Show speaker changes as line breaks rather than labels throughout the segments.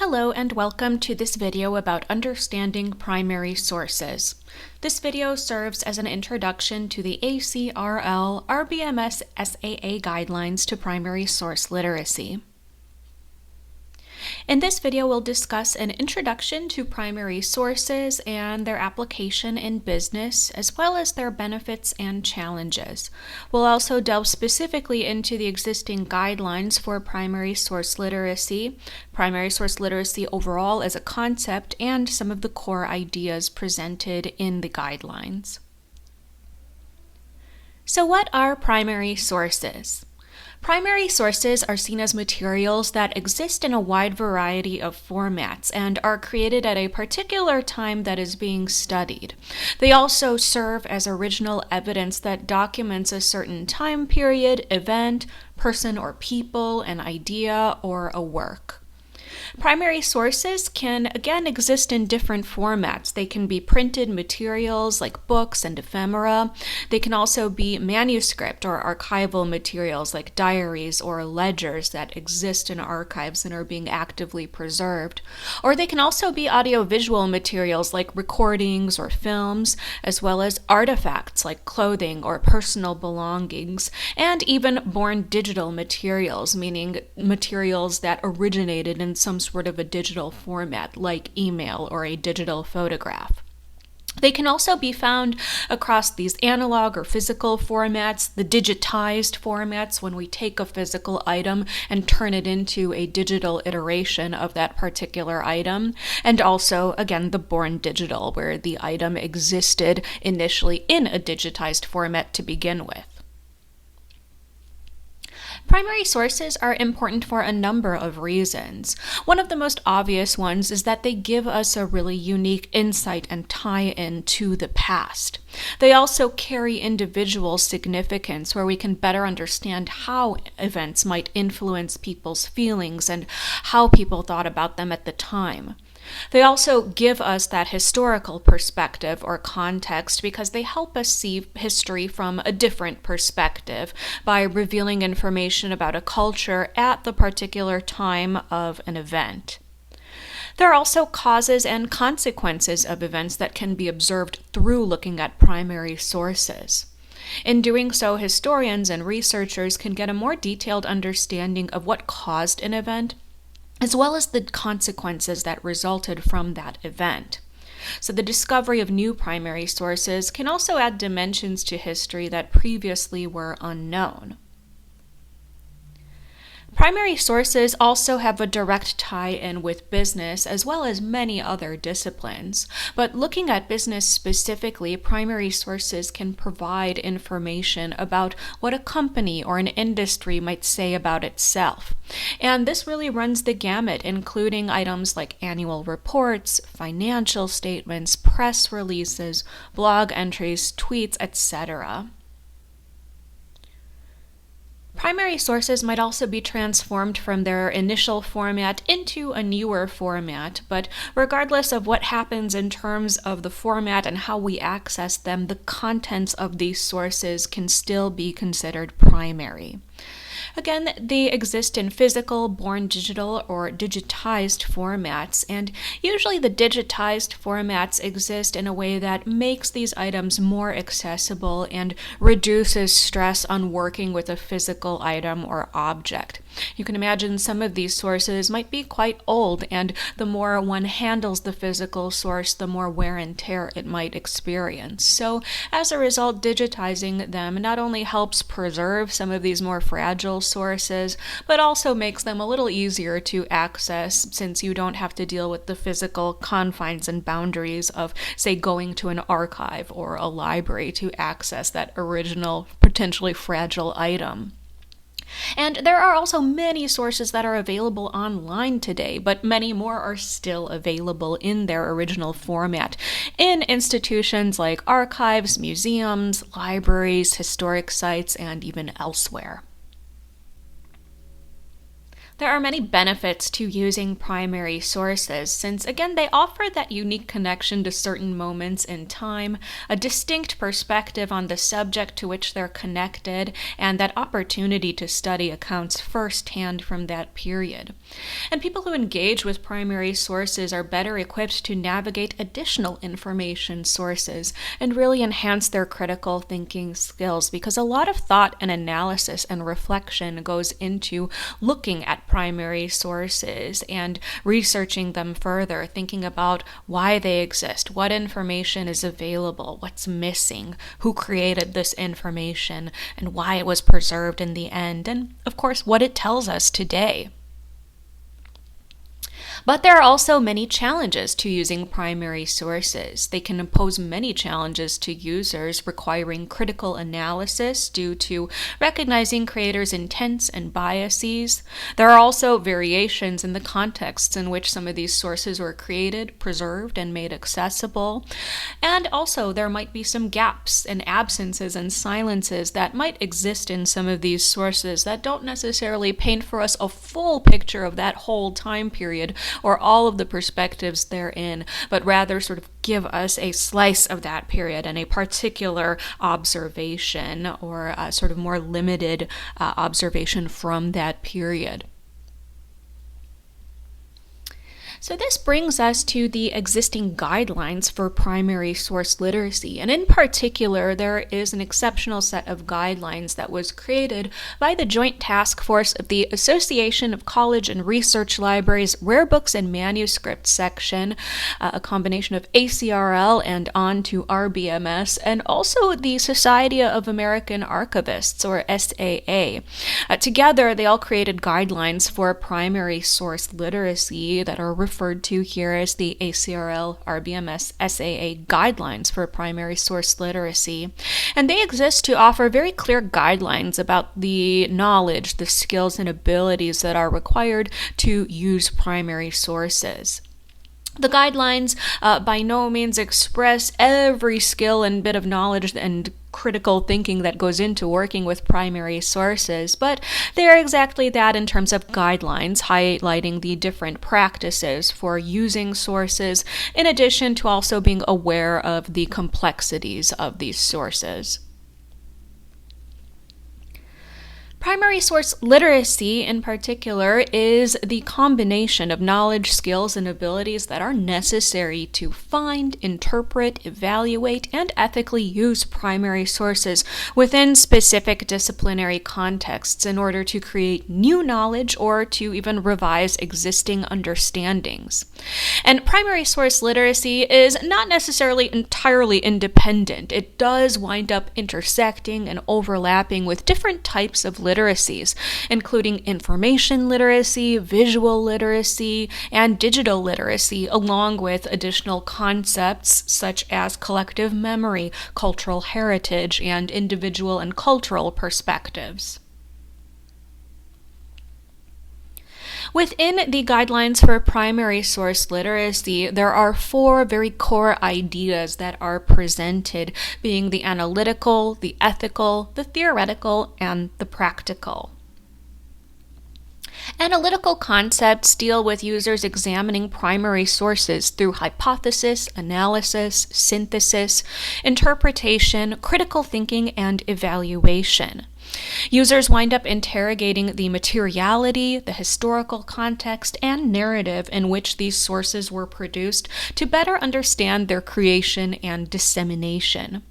Hello and welcome to this video about understanding primary sources. This video serves as an introduction to the ACRL RMBS-SAA Guidelines to primary source literacy. In this video, we'll discuss an introduction to primary sources and their application in business, as well as their benefits and challenges. We'll also delve specifically into the existing guidelines for primary source literacy overall as a concept, and some of the core ideas presented in the guidelines. So what are primary sources? Primary sources are seen as materials that exist in a wide variety of formats and are created at a particular time that is being studied. They also serve as original evidence that documents a certain time period, event, person or people, an idea, or a work. Primary sources can, again, exist in different formats. They can be printed materials like books and ephemera. They can also be manuscript or archival materials like diaries or ledgers that exist in archives and are being actively preserved. Or they can also be audiovisual materials like recordings or films, as well as artifacts like clothing or personal belongings, and even born digital materials, meaning materials that originated in some sort of a digital format like email or a digital photograph. They can also be found across these analog or physical formats, the digitized formats when we take a physical item and turn it into a digital iteration of that particular item, and also, again, the born digital, where the item existed initially in a digitized format to begin with. Primary sources are important for a number of reasons. One of the most obvious ones is that they give us a really unique insight and tie-in to the past. They also carry individual significance, where we can better understand how events might influence people's feelings and how people thought about them at the time. They also give us that historical perspective or context because they help us see history from a different perspective by revealing information about a culture at the particular time of an event. There are also causes and consequences of events that can be observed through looking at primary sources. In doing so, historians and researchers can get a more detailed understanding of what caused an event, as well as the consequences that resulted from that event. So the discovery of new primary sources can also add dimensions to history that previously were unknown. Primary sources also have a direct tie-in with business as well as many other disciplines. But looking at business specifically, primary sources can provide information about what a company or an industry might say about itself. And this really runs the gamut, including items like annual reports, financial statements, press releases, blog entries, tweets, etc. Primary sources might also be transformed from their initial format into a newer format, but regardless of what happens in terms of the format and how we access them, the contents of these sources can still be considered primary. Again, they exist in physical, born digital, or digitized formats, and usually the digitized formats exist in a way that makes these items more accessible and reduces stress on working with a physical item or object. You can imagine some of these sources might be quite old, and the more one handles the physical source, the more wear and tear it might experience. So, as a result, digitizing them not only helps preserve some of these more fragile sources, but also makes them a little easier to access, since you don't have to deal with the physical confines and boundaries of, say, going to an archive or a library to access that original, potentially fragile item. And there are also many sources that are available online today, but many more are still available in their original format in institutions like archives, museums, libraries, historic sites, and even elsewhere. There are many benefits to using primary sources since, again, they offer that unique connection to certain moments in time, a distinct perspective on the subject to which they're connected, and that opportunity to study accounts firsthand from that period. And people who engage with primary sources are better equipped to navigate additional information sources and really enhance their critical thinking skills because a lot of thought and analysis and reflection goes into looking at primary sources and researching them further, thinking about why they exist, what information is available, what's missing, who created this information, and why it was preserved in the end, and of course, what it tells us today. But there are also many challenges to using primary sources. They can impose many challenges to users, requiring critical analysis due to recognizing creators' intents and biases. There are also variations in the contexts in which some of these sources were created, preserved, and made accessible. And also, there might be some gaps and absences and silences that might exist in some of these sources that don't necessarily paint for us a full picture of that whole time period or all of the perspectives therein, but rather sort of give us a slice of that period and a particular observation or a sort of more limited observation from that period. So this brings us to the existing guidelines for primary source literacy. And in particular, there is an exceptional set of guidelines that was created by the Joint Task Force of the Association of College and Research Libraries Rare Books and Manuscripts section, a combination of ACRL and on to RBMS, and also the Society of American Archivists, or SAA. Together, they all created guidelines for primary source literacy that are referred to here as the ACRL RMBS-SAA Guidelines for primary source literacy. And they exist to offer very clear guidelines about the knowledge, the skills, and abilities that are required to use primary sources. The guidelines by no means express every skill and bit of knowledge and critical thinking that goes into working with primary sources, but they're exactly that in terms of guidelines, highlighting the different practices for using sources, in addition to also being aware of the complexities of these sources. Primary source literacy, in particular, is the combination of knowledge, skills, and abilities that are necessary to find, interpret, evaluate, and ethically use primary sources within specific disciplinary contexts in order to create new knowledge or to even revise existing understandings. And primary source literacy is not necessarily entirely independent. It does wind up intersecting and overlapping with different types of literacies, including information literacy, visual literacy, and digital literacy, along with additional concepts such as collective memory, cultural heritage, and individual and cultural perspectives. Within the guidelines for primary source literacy, there are 4 very core ideas that are presented, being the analytical, the ethical, the theoretical, and the practical. Analytical concepts deal with users examining primary sources through hypothesis, analysis, synthesis, interpretation, critical thinking, and evaluation. Users wind up interrogating the materiality, the historical context, and narrative in which these sources were produced to better understand their creation and dissemination.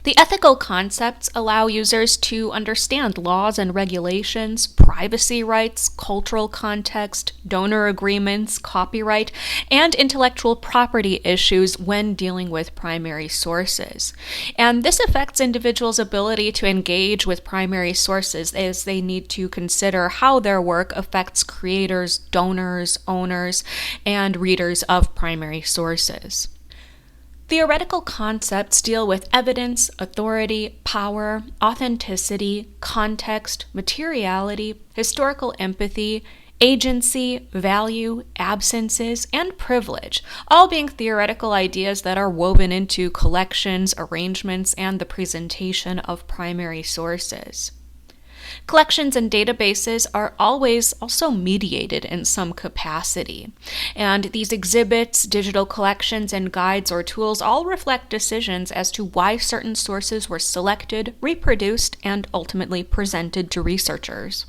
The ethical concepts allow users to understand laws and regulations, privacy rights, cultural context, donor agreements, copyright, and intellectual property issues when dealing with primary sources. And this affects individuals' ability to engage with primary sources as they need to consider how their work affects creators, donors, owners, and readers of primary sources. Theoretical concepts deal with evidence, authority, power, authenticity, context, materiality, historical empathy, agency, value, absences, and privilege, all being theoretical ideas that are woven into collections, arrangements, and the presentation of primary sources. Collections and databases are always also mediated in some capacity, and these exhibits, digital collections, and guides or tools all reflect decisions as to why certain sources were selected, reproduced, and ultimately presented to researchers.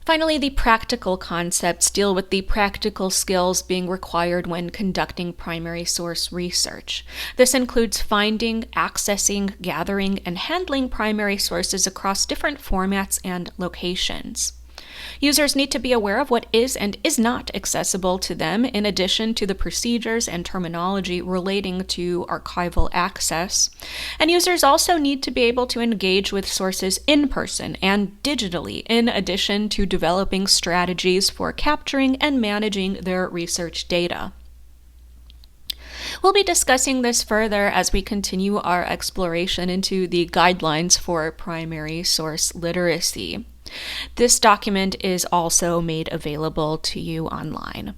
Finally, the practical concepts deal with the practical skills being required when conducting primary source research. This includes finding, accessing, gathering, and handling primary sources across different formats and locations. Users need to be aware of what is and is not accessible to them, in addition to the procedures and terminology relating to archival access. And users also need to be able to engage with sources in person and digitally, in addition to developing strategies for capturing and managing their research data. We'll be discussing this further as we continue our exploration into the guidelines for primary source literacy. This document is also made available to you online.